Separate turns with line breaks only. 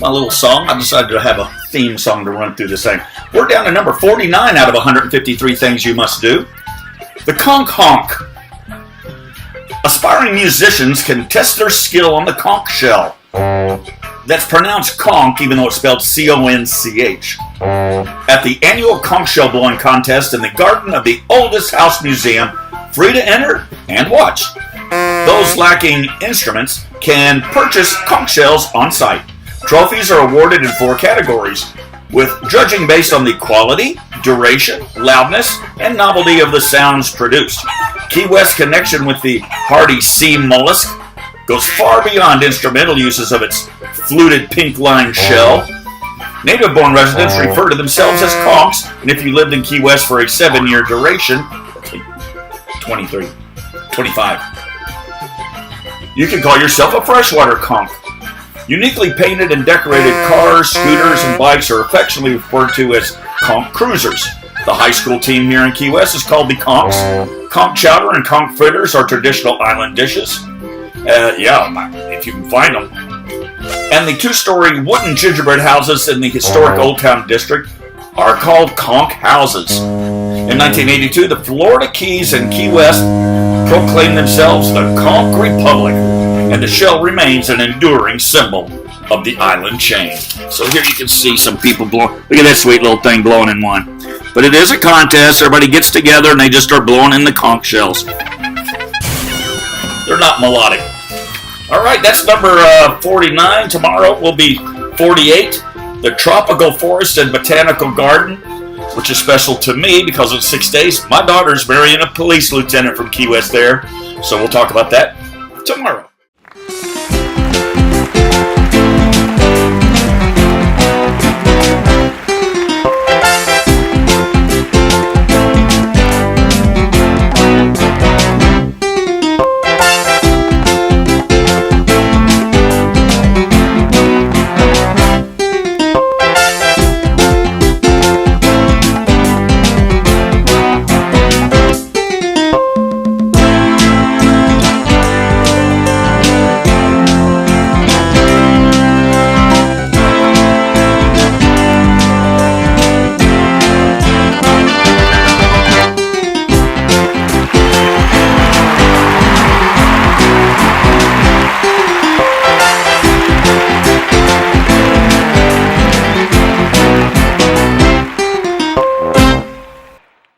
my little song. I decided to have a theme song to run through this thing. We're down to number 49 out of 153 things you must do. The CONCH HONK. Aspiring musicians can test their skill on the conch shell. That's pronounced conch, even though it's spelled C-O-N-C-H. At the annual conch shell blowing contest in the garden of the oldest house museum, free to enter and watch. Those lacking instruments can purchase conch shells on site. Trophies are awarded in 4 categories, with judging based on the quality, duration, loudness, and novelty of the sounds produced. Key West's connection with the hardy sea mollusk goes far beyond instrumental uses of its fluted pink-lined shell. Native-born residents refer to themselves as conchs, and if you lived in Key West for a 7-year duration, 23, 25, you can call yourself a freshwater conch. Uniquely painted and decorated cars, scooters, and bikes are affectionately referred to as conch cruisers. The high school team here in Key West is called the Conchs. Conch chowder and conch fritters are traditional island dishes. If you can find them. And the 2-story wooden gingerbread houses in the historic Old Town District are called conch houses. In 1982, the Florida Keys and Key West proclaimed themselves the Conch Republic, and the shell remains an enduring symbol of the island chain. So here you can see some people blowing. Look at that sweet little thing blowing in one. But it is a contest. Everybody gets together and they just start blowing in the conch shells. They're not melodic. All right, that's number 49. Tomorrow will be 48. The Tropical Forest and Botanical Garden, which is special to me because in 6 days, my daughter's marrying a police lieutenant from Key West there. So we'll talk about that tomorrow.